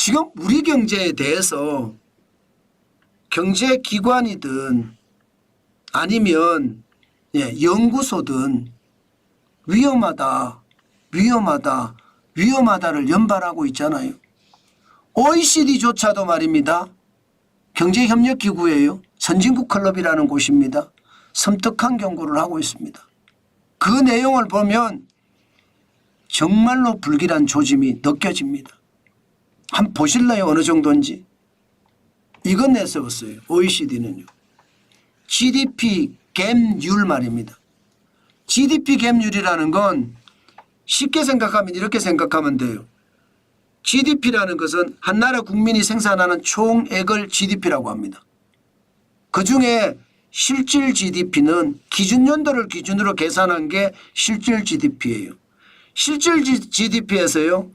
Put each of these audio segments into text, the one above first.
지금 우리 경제에 대해서 경제기관이든 아니면 연구소든 위험하다를 연발하고 있잖아요. OECD조차도 말입니다. 경제협력기구예요. 선진국 클럽이라는 곳입니다. 섬뜩한 경고를 하고 있습니다. 그 내용을 보면 정말로 불길한 조짐이 느껴집니다. 한번 보실래요? 어느 정도인지. 이건 내세웠어요. OECD는요. GDP 갭률 말입니다. GDP 갭률이라는 건 쉽게 생각하면 이렇게 생각하면 돼요. GDP라는 것은 한 나라 국민이 생산하는 총액을 GDP라고 합니다. 그중에 실질 GDP는 기준연도를 기준으로 계산한 게 실질 GDP예요. 실질 GDP에서요.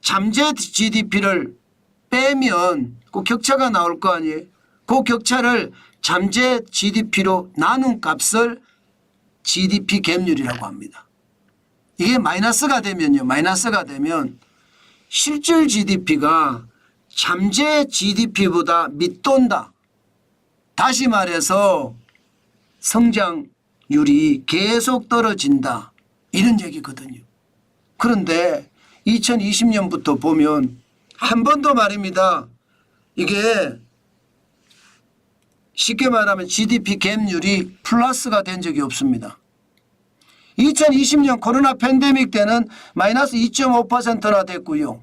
잠재 GDP를 빼면 그 격차가 나올 거 아니에요. 그 격차를 잠재 GDP로 나눈 값을 GDP 갭률이라고 합니다. 이게 마이너스가 되면요. 마이너스가 되면 실질 GDP가 잠재 GDP보다 밑돈다. 다시 말해서 성장률이 계속 떨어진다. 이런 얘기거든요. 그런데 2020년부터 보면 한 번도 말입니다. 이게 쉽게 말하면 GDP 갭률이 플러스가 된 적이 없습니다. 2020년 코로나 팬데믹 때는 마이너스 2.5%나 됐고요.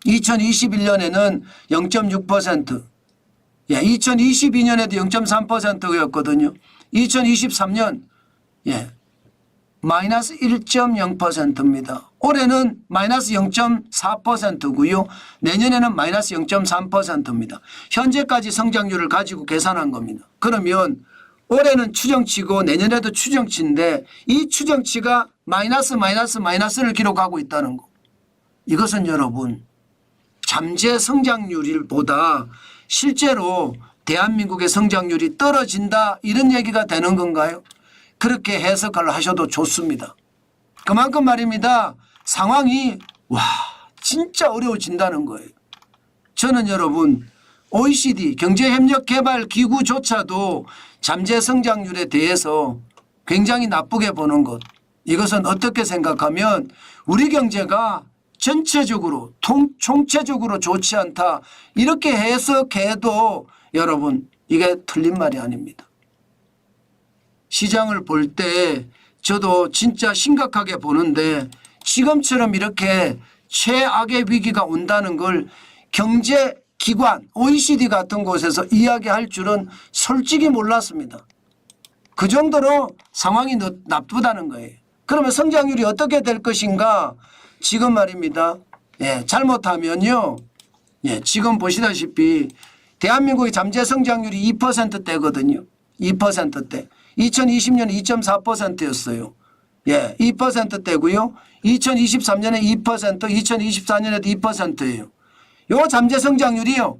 2021년에는 0.6%, 2022년에도 0.3%였거든요. 2023년 마이너스 1.0%입니다. 올해는 마이너스 0.4%고요. 내년에는 마이너스 0.3%입니다. 현재까지 성장률을 가지고 계산한 겁니다. 그러면 올해는 추정치고 내년에도 추정치인데 이 추정치가 마이너스를 기록하고 있다는 거. 이것은 여러분 잠재 성장률보다 실제로 대한민국의 성장률이 떨어진다 이런 얘기가 되는 건가요? 그렇게 해석을 하셔도 좋습니다. 그만큼 말입니다. 상황이 진짜 어려워진다는 거예요. 저는 여러분 OECD 경제협력개발기구조차도 잠재 성장률에 대해서 굉장히 나쁘게 보는 것. 이것은 어떻게 생각하면 우리 경제가 전체적으로 총체적으로 좋지 않다. 이렇게 해석해도 여러분 이게 틀린 말이 아닙니다. 시장을 볼 때 저도 진짜 심각하게 보는데 지금처럼 이렇게 최악의 위기가 온다는 걸 경제기관 OECD 같은 곳에서 이야기할 줄은 솔직히 몰랐습니다. 그 정도로 상황이 나쁘다는 거예요. 그러면 성장률이 어떻게 될 것인가 지금 말입니다. 잘못하면요. 지금 보시다시피 대한민국의 잠재 성장률이 2%대거든요. 2%대. 2020년에 2.4%였어요. 2%대고요. 2023년에 2%, 2024년에도 2%예요. 요 잠재 성장률이요.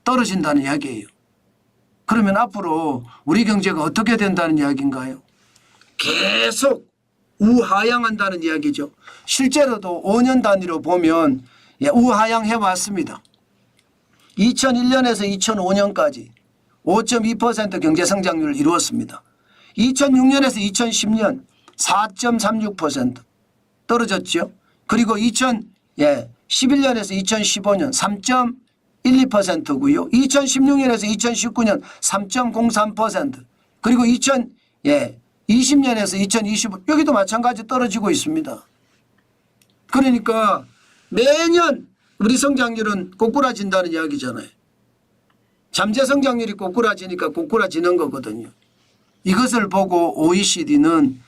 떨어진다는 이야기예요. 그러면 앞으로 우리 경제가 어떻게 된다는 이야기인가요? 계속 우하향한다는 이야기죠. 실제로도 5년 단위로 보면 우하향해 왔습니다. 2001년에서 2005년까지 5.2% 경제 성장률을 이루었습니다. 2006년에서 2010년 4.36% 떨어졌죠. 그리고 2011년에서 2015년 3.12%고요. 2016년에서 2019년 3.03% 그리고 2020년에서 2025 여기도 마찬가지 떨어지고 있습니다. 그러니까 매년 우리 성장률은 꼬꾸라진다는 이야기잖아요. 잠재 성장률이 꼬꾸라지니까 꼬꾸라지는 거거든요. 이것을 보고 OECD는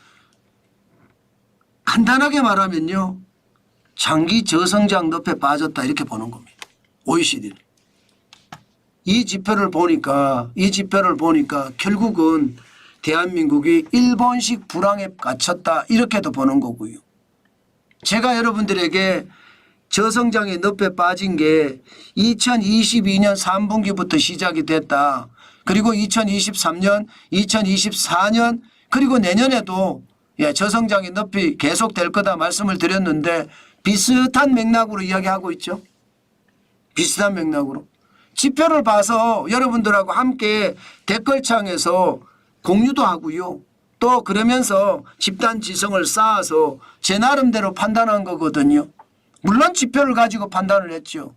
간단하게 말하면요. 장기 저성장 늪에 빠졌다 이렇게 보는 겁니다. OECD는. 이 지표를 보니까 결국은 대한민국이 일본식 불황에 갇혔다 이렇게도 보는 거고요. 제가 여러분들에게 저성장의 늪에 빠진 게 2022년 3분기부터 시작이 됐다. 그리고 2023년, 2024년 그리고 내년에도 저성장의 늪이 계속될 거다 말씀을 드렸는데 비슷한 맥락으로 이야기하고 있죠. 비슷한 맥락으로. 지표를 봐서 여러분들하고 함께 댓글창에서 공유도 하고요. 또 그러면서 집단 지성을 쌓아서 제 나름대로 판단한 거거든요. 물론 지표를 가지고 판단을 했죠.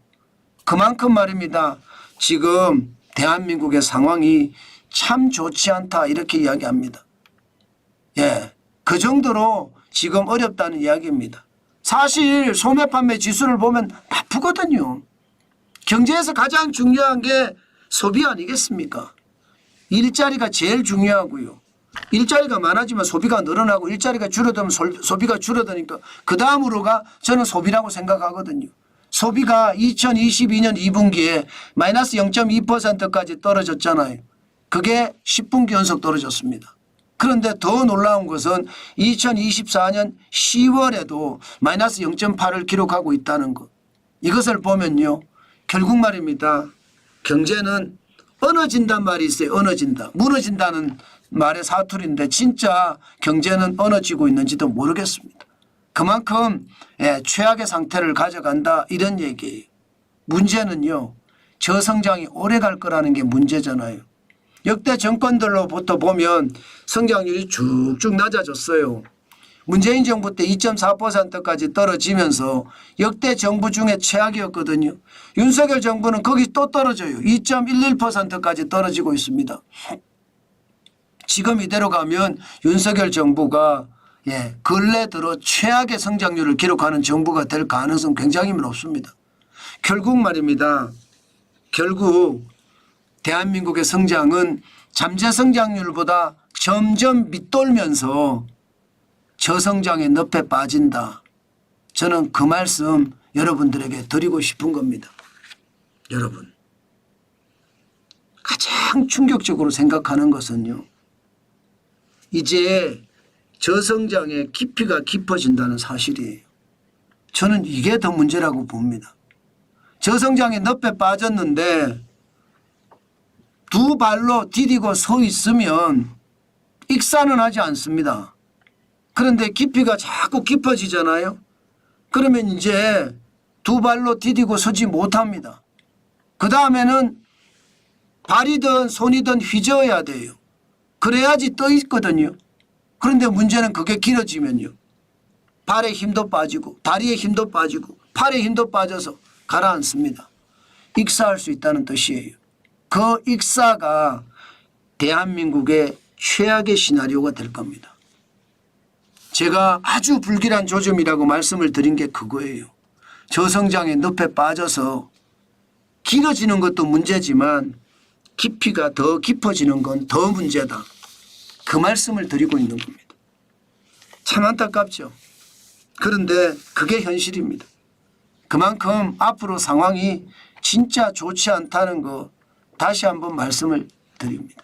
그만큼 말입니다. 지금 대한민국의 상황이 참 좋지 않다 이렇게 이야기합니다. 예, 그 정도로 지금 어렵다는 이야기입니다. 사실 소매 판매 지수를 보면 나쁘거든요. 경제에서 가장 중요한 게 소비 아니겠습니까? 일자리가 제일 중요하고요. 일자리가 많아지면 소비가 늘어나고 일자리가 줄어들면 소비가 줄어드니까 그 다음으로가 저는 소비라고 생각하거든요. 소비가 2022년 2분기에 마이너스 0.2%까지 떨어졌잖아요. 그게 10분기 연속 떨어졌습니다. 그런데 더 놀라운 것은 2024년 10월에도 마이너스 0.8을 기록하고 있다는 것. 이것을 보면요. 결국 말입니다. 경제는 어느진단 말이 있어요. 어느진다. 무너진다는 말의 사투리인데 진짜 경제는 어느지고 있는지도 모르겠습니다. 그만큼 최악의 상태를 가져간다 이런 얘기예요. 문제는요. 저성장이 오래 갈 거라는 게 문제잖아요. 역대 정권들로부터 보면 성장률이 쭉쭉 낮아졌어요. 문재인 정부 때 2.4%까지 떨어지면서 역대 정부 중에 최악이었거든요. 윤석열 정부는 거기 또 떨어져요. 2.11%까지 떨어지고 있습니다. 지금 이대로 가면 윤석열 정부가 근래 들어 최악의 성장률을 기록하는 정부가 될 가능성 굉장히 높습니다. 결국 말입니다. 결국 대한민국의 성장은 잠재 성장률보다 점점 밑돌면서 저성장의 늪에 빠진다. 저는 그 말씀 여러분들에게 드리고 싶은 겁니다. 여러분. 가장 충격적으로 생각하는 것은요. 이제 저성장의 깊이가 깊어진다는 사실이에요. 저는 이게 더 문제라고 봅니다. 저성장의 늪에 빠졌는데 두 발로 디디고 서 있으면 익사는 하지 않습니다. 그런데 깊이가 자꾸 깊어지잖아요. 그러면 이제 두 발로 디디고 서지 못합니다. 그 다음에는 발이든 손이든 휘저어야 돼요. 그래야지 떠 있거든요. 그런데 문제는 그게 길어지면요. 발에 힘도 빠지고 다리에 힘도 빠지고 팔에 힘도 빠져서 가라앉습니다. 익사할 수 있다는 뜻이에요. 그 익사가 대한민국의 최악의 시나리오가 될 겁니다. 제가 아주 불길한 조짐이라고 말씀을 드린 게 그거예요. 저성장의 늪에 빠져서 길어지는 것도 문제지만 깊이가 더 깊어지는 건 더 문제다. 그 말씀을 드리고 있는 겁니다. 참 안타깝죠. 그런데 그게 현실입니다. 그만큼 앞으로 상황이 진짜 좋지 않다는 거 다시 한번 말씀을 드립니다.